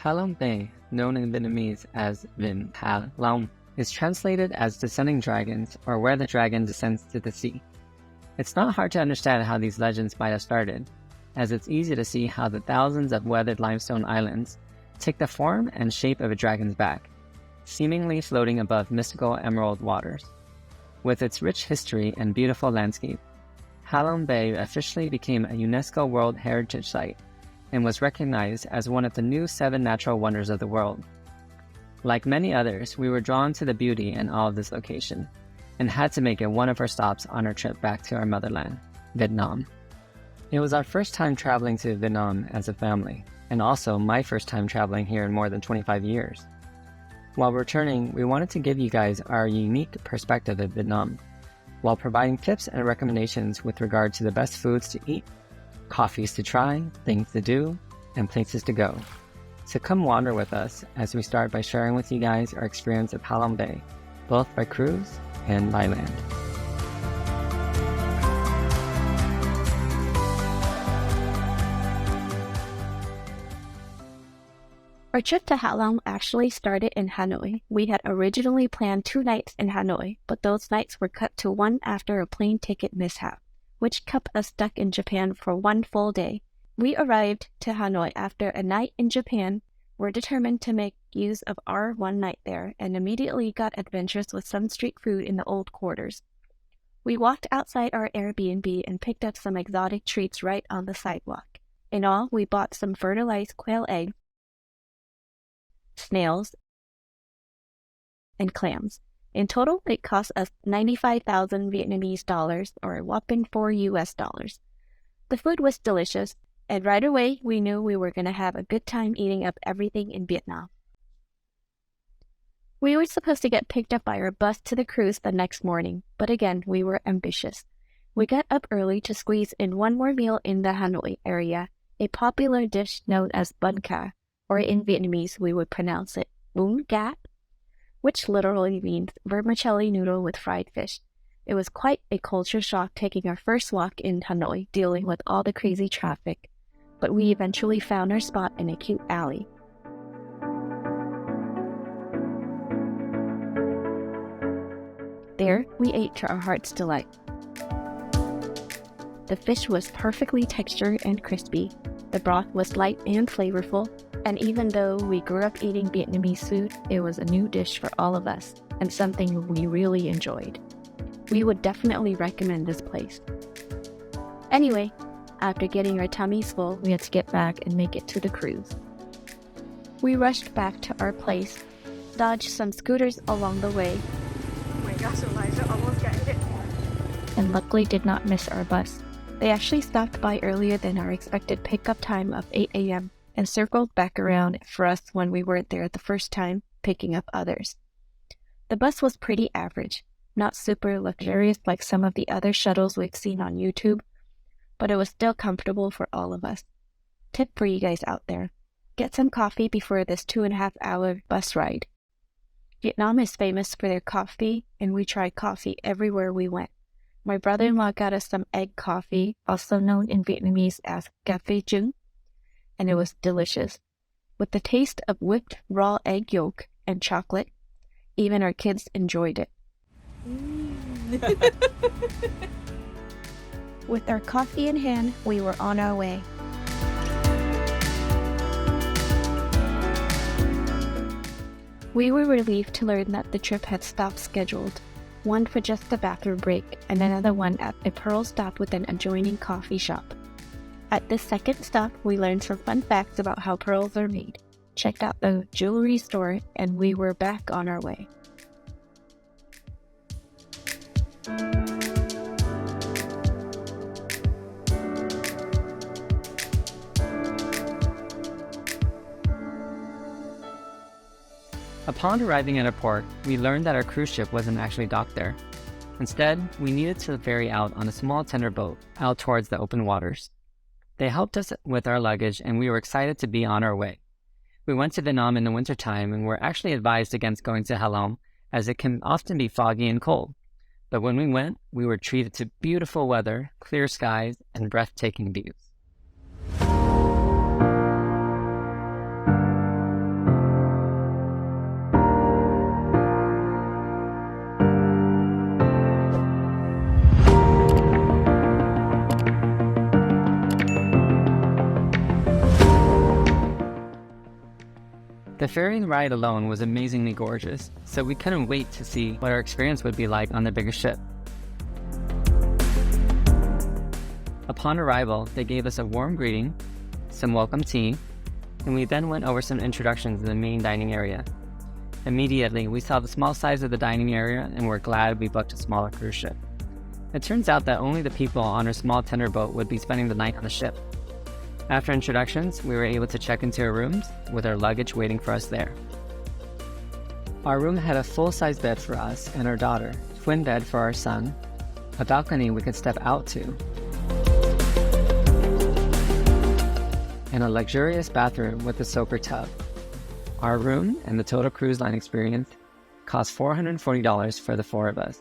Halong Bay, known in Vietnamese as Vinh Ha Long, is translated as descending dragons or where the dragon descends to the sea. It's not hard to understand how these legends might have started, as it's easy to see how the thousands of weathered limestone islands take the form and shape of a dragon's back, seemingly floating above mystical emerald waters. With its rich history and beautiful landscape, Halong Bay officially became a UNESCO World Heritage Site and was recognized as one of the new 7 natural wonders of the world. Like many others, we were drawn to the beauty and awe of this location, and had to make it one of our stops on our trip back to our motherland, Vietnam. It was our first time traveling to Vietnam as a family, and also my first time traveling here in more than 25 years. While returning, we wanted to give you guys our unique perspective of Vietnam, while providing tips and recommendations with regard to the best foods to eat, coffees to try, things to do, and places to go. So come wander with us as we start by sharing with you guys our experience of Halong Bay, both by cruise and by land. Our trip to Halong actually started in Hanoi. We had originally planned 2 nights in Hanoi, but those nights were cut to 1 after a plane ticket mishap, which kept us stuck in Japan for 1 full day. We arrived to Hanoi after a night in Japan, were determined to make use of our 1 night there, and immediately got adventurous with some street food in the old quarters. We walked outside our Airbnb and picked up some exotic treats right on the sidewalk. In all, we bought some fertilized quail eggs, snails, and clams. In total, it cost us 95,000 Vietnamese dollars, or a whopping $4 US. The food was delicious, and right away we knew we were going to have a good time eating up everything in Vietnam. We were supposed to get picked up by our bus to the cruise the next morning, but again, we were ambitious. We got up early to squeeze in 1 more meal in the Hanoi area, a popular dish known as Bun Ca, or in Vietnamese we would pronounce it Bun Ca, which literally means vermicelli noodle with fried fish. It was quite a culture shock taking our first walk in Hanoi, dealing with all the crazy traffic, but we eventually found our spot in a cute alley. There, we ate to our heart's delight. The fish was perfectly textured and crispy. The broth was light and flavorful, and even though we grew up eating Vietnamese food, it was a new dish for all of us, and something we really enjoyed. We would definitely recommend this place. Anyway, after getting our tummies full, we had to get back and make it to the cruise. We rushed back to our place, dodged some scooters along the way, Oh my gosh, Elijah almost got hit. and luckily did not miss our bus. They actually stopped by earlier than our expected pickup time of 8 a.m. and circled back around for us when we weren't there the first time, picking up others. The bus was pretty average, not super luxurious like some of the other shuttles we've seen on YouTube, but it was still comfortable for all of us. Tip for you guys out there: get some coffee before this 2.5-hour bus ride. Vietnam is famous for their coffee, and we tried coffee everywhere we went. My brother-in-law got us some egg coffee, also known in Vietnamese as Cafe Giảng, and it was delicious. With the taste of whipped raw egg yolk and chocolate, even our kids enjoyed it. With our coffee in hand, we were on our way. We were relieved to learn that the trip had stops scheduled, one for just a bathroom break and another one at a Pearl stop with an adjoining coffee shop. At this second stop, we learned some fun facts about how pearls are made, checked out the jewelry store, and we were back on our way. Upon arriving at a port, we learned that our cruise ship wasn't actually docked there. Instead, we needed to ferry out on a small tender boat out towards the open waters. They helped us with our luggage, and we were excited to be on our way. We went to Vietnam in the wintertime and were actually advised against going to Halong, as it can often be foggy and cold. But when we went, we were treated to beautiful weather, clear skies, and breathtaking views. The ferry ride alone was amazingly gorgeous, so we couldn't wait to see what our experience would be like on the bigger ship. Upon arrival, they gave us a warm greeting, some welcome tea, and we then went over some introductions in the main dining area. Immediately, we saw the small size of the dining area and were glad we booked a smaller cruise ship. It turns out that only the people on our small tender boat would be spending the night on the ship. After introductions, we were able to check into our rooms, with our luggage waiting for us there. Our room had a full-size bed for us and our daughter, twin bed for our son, a balcony we could step out to, and a luxurious bathroom with a soaker tub. Our room and the total cruise line experience cost $440 for the 4 of us,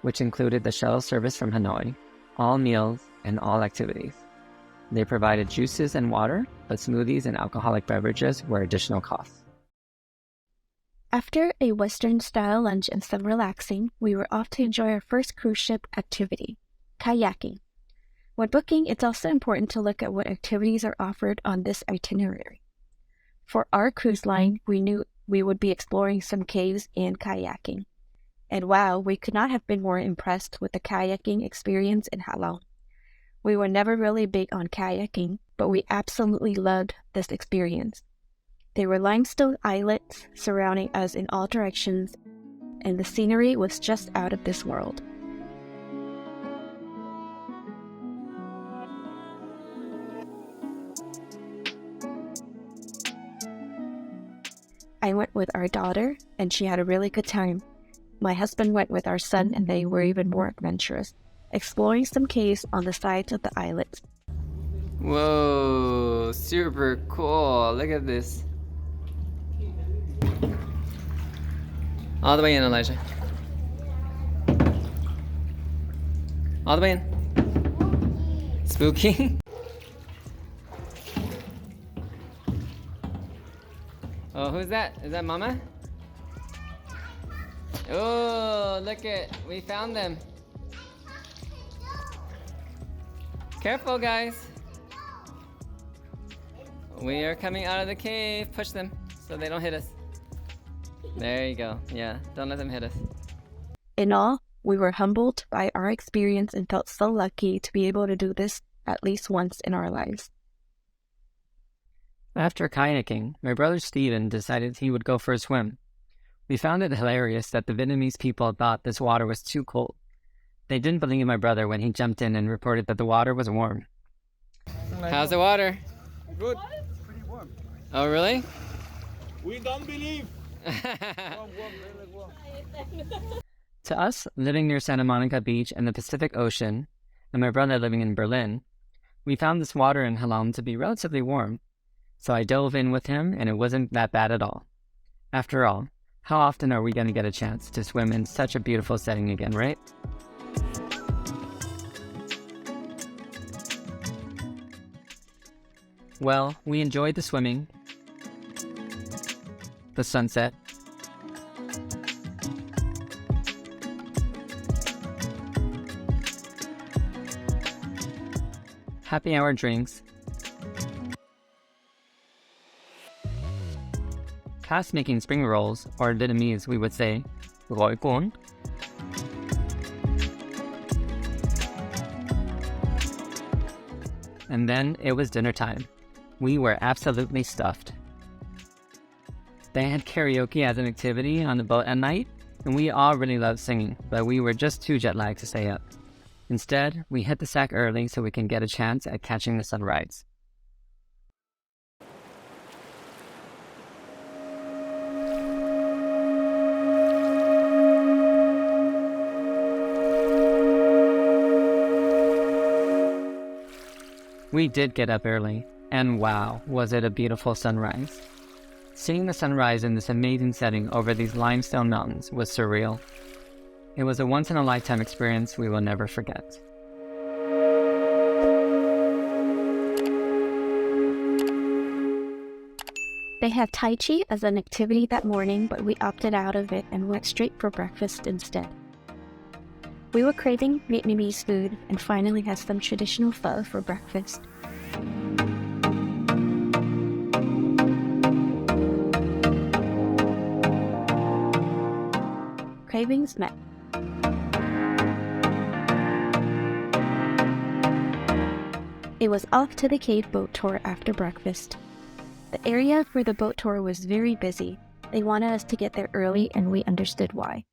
which included the shuttle service from Hanoi, all meals, and all activities. They provided juices and water, but smoothies and alcoholic beverages were additional costs. After a Western-style lunch and some relaxing, we were off to enjoy our first cruise ship activity, kayaking. When booking, it's also important to look at what activities are offered on this itinerary. For our cruise line, we knew we would be exploring some caves and kayaking. And wow, we could not have been more impressed with the kayaking experience in Halong. We were never really big on kayaking, but we absolutely loved this experience. There were limestone islets surrounding us in all directions, and the scenery was just out of this world. I went with our daughter, and she had a really good time. My husband went with our son, and they were even more adventurous, exploring some caves on the sides of the islets. Whoa, super cool. Look at this. All the way in, Elijah. All the way in. Spooky. Oh, who's that? Is that Mama? Oh, look it. We found them. Careful, guys. We are coming out of the cave. Push them so they don't hit us. There you go. Yeah, don't let them hit us. In all, we were humbled by our experience and felt so lucky to be able to do this at least once in our lives. After kayaking, my brother Steven decided he would go for a swim. We found it hilarious that the Vietnamese people thought this water was too cold. They didn't believe my brother when he jumped in and reported that the water was warm. How's the water? Good. Pretty warm. Oh, really? We don't believe. Warm, really warm. To us, living near Santa Monica Beach and the Pacific Ocean, and my brother living in Berlin, we found this water in Halong to be relatively warm. So I dove in with him, and it wasn't that bad at all. After all, how often are we going to get a chance to swim in such a beautiful setting again, right? Well, we enjoyed the swimming, the sunset, happy hour drinks, past making spring rolls, or Vietnamese we would say, cuon. And then it was dinner time. We were absolutely stuffed. They had karaoke as an activity on the boat at night, and we all really loved singing, but we were just too jet lagged to stay up. Instead, we hit the sack early so we can get a chance at catching the sunrise. We did get up early, and wow, was it a beautiful sunrise. Seeing the sunrise in this amazing setting over these limestone mountains was surreal. It was a once-in-a-lifetime experience we will never forget. They had Tai Chi as an activity that morning, but we opted out of it and went straight for breakfast instead. We were craving Vietnamese food and finally had some traditional pho for breakfast. cravings met. It was off to the cave boat tour after breakfast. The area for the boat tour was very busy. They wanted us to get there early, and we understood why.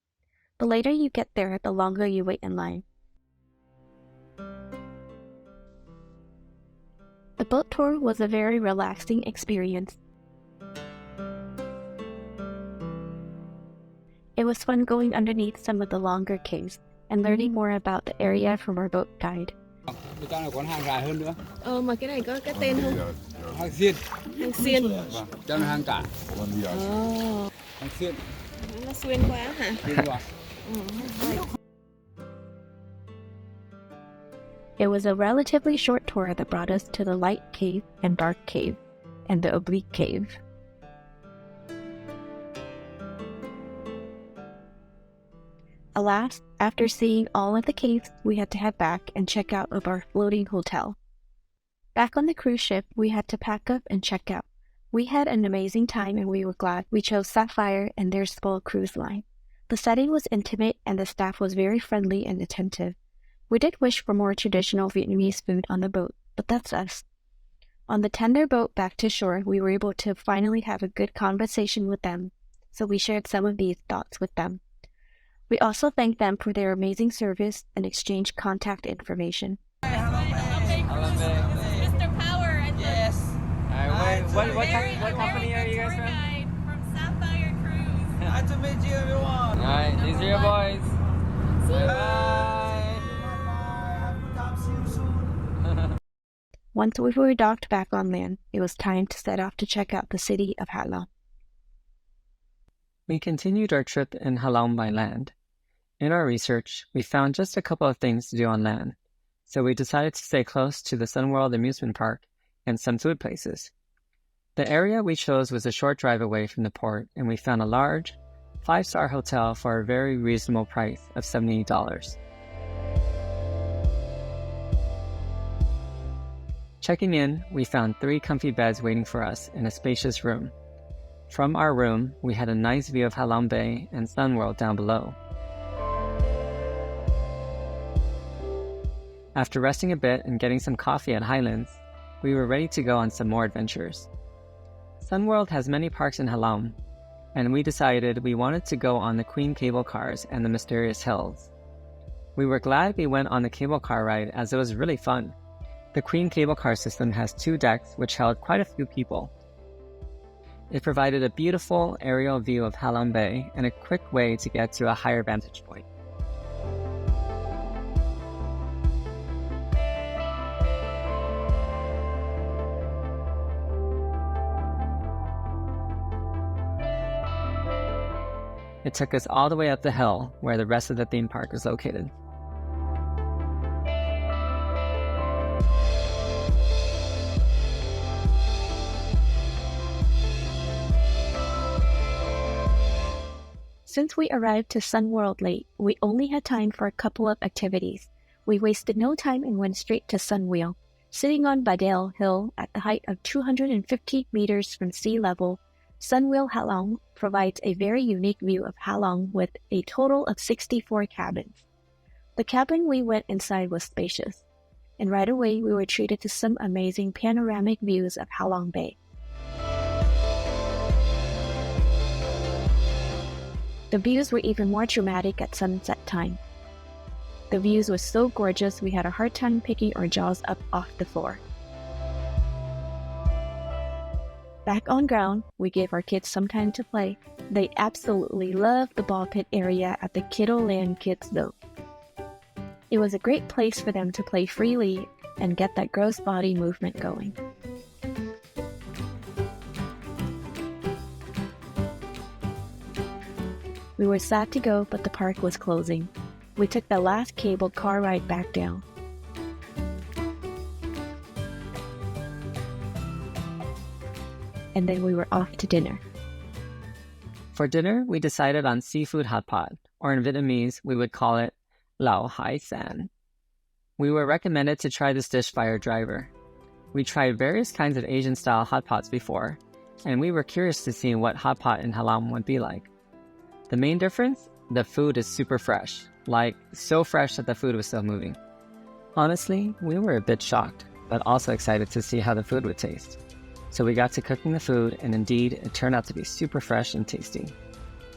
The later you get there, the longer you wait in line. The boat tour was a very relaxing experience. It was fun going underneath some of the longer caves and learning more about the area from our boat guide. Trong này còn hàng dài hơn nữa. Mà cái này có cái tên không? Hàng xiên. Hàng xiên. Vâng, trong này hàng cả. Hàng xiên. Nó xuyên qua hả? Xuyên qua. It was a relatively short tour that brought us to the light cave and dark cave and the oblique cave. Alas, after seeing all of the caves, we had to head back and check out of our floating hotel. Back on the cruise ship, we had to pack up and check out. We had an amazing time and we were glad we chose Sapphire and their small cruise line. The setting was intimate and the staff was very friendly and attentive. We did wish for more traditional Vietnamese food on the boat, but that's us. On the tender boat back to shore, we were able to finally have a good conversation with them, so we shared some of these thoughts with them. We also thanked them for their amazing service and exchanged contact information. Mr. Power and Yes. What company are you guys from? from Sapphire Cruise. Nice to meet you, everyone. Alright, these are your boys. Bye. See you soon. Once we were docked back on land, it was time to set off to check out the city of Ha Long. We continued our trip in Halong by land. In our research, we found just a couple of things to do on land, so we decided to stay close to the Sunworld amusement park and some food places. The area we chose was a short drive away from the port, and we found a large, 5-star hotel for a very reasonable price of $78. Checking in, we found 3 comfy beds waiting for us in a spacious room. From our room, we had a nice view of Halong Bay and Sunworld down below. After resting a bit and getting some coffee at Highlands, we were ready to go on some more adventures. Sunworld has many parks in Halong, and we decided we wanted to go on the Queen cable cars and the mysterious hills. We were glad we went on the cable car ride as it was really fun. The Queen cable car system has 2 decks which held quite a few people. It provided a beautiful aerial view of Halong Bay and a quick way to get to a higher vantage point. It took us all the way up the hill where the rest of the theme park is located. Since we arrived to Sunworld late, we only had time for a couple of activities. We wasted no time and went straight to Sunwheel. Sitting on Badale Hill at the height of 250 meters from sea level, Sunwheel Halong provides a very unique view of Halong with a total of 64 cabins. The cabin we went inside was spacious, and right away we were treated to some amazing panoramic views of Halong Bay. The views were even more dramatic at sunset time. The views were so gorgeous we had a hard time picking our jaws up off the floor. Back on ground, we gave our kids some time to play. They absolutely loved the ball pit area at the KIDOLAND Kids though. It was a great place for them to play freely and get that gross body movement going. We were sad to go, but the park was closing. We took the last cable car ride back down. And then we were off to dinner. For dinner, we decided on seafood hot pot, or in Vietnamese, we would call it Lẩu Hải. We were recommended to try this dish by our driver. We tried various kinds of Asian-style hot pots before, and we were curious to see what hot pot in Halong would be like. The main difference the food is super fresh, like so fresh that the food was still moving. Honestly, we were a bit shocked, but also excited to see how the food would taste. So we got to cooking the food, and indeed, it turned out to be super fresh and tasty.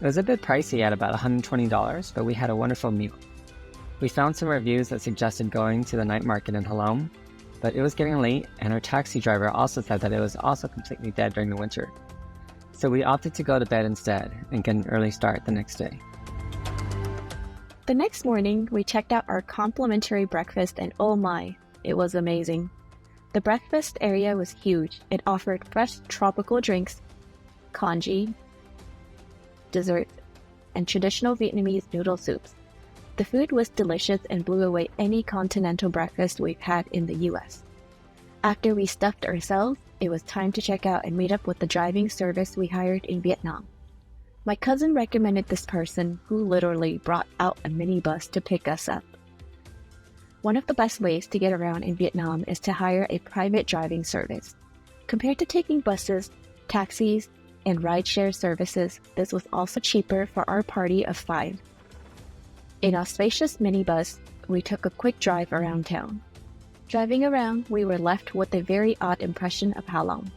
It was a bit pricey at about $120, but we had a wonderful meal. We found some reviews that suggested going to the night market in Halong, but it was getting late, and our taxi driver also said that it was also completely dead during the winter. So we opted to go to bed instead and get an early start the next day. The next morning, we checked out our complimentary breakfast, and oh my, it was amazing. The breakfast area was huge. It offered fresh tropical drinks, congee, desserts, and traditional Vietnamese noodle soups. The food was delicious and blew away any continental breakfast we've had in the US. After we stuffed ourselves, it was time to check out and meet up with the driving service we hired in Vietnam. My cousin recommended this person who literally brought out a minibus to pick us up. One of the best ways to get around in Vietnam is to hire a private driving service. Compared to taking buses, taxis, and rideshare services, this was also cheaper for our party of 5. In our spacious minibus, we took a quick drive around town. Driving around, we were left with a very odd impression of Halong.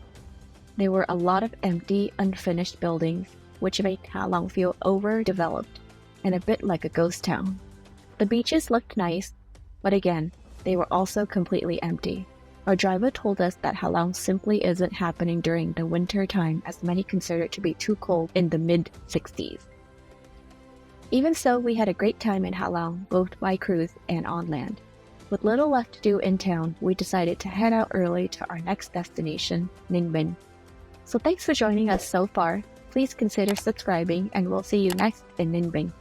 There were a lot of empty, unfinished buildings, which made Halong feel overdeveloped and a bit like a ghost town. The beaches looked nice, but again, they were also completely empty. Our driver told us that Halong simply isn't happening during the winter time, as many consider it to be too cold in the mid-60s. Even so, we had a great time in Halong, both by cruise and on land. With little left to do in town, we decided to head out early to our next destination, Ninh. So thanks for joining us so far. Please consider subscribing, and we'll see you next in Ninh.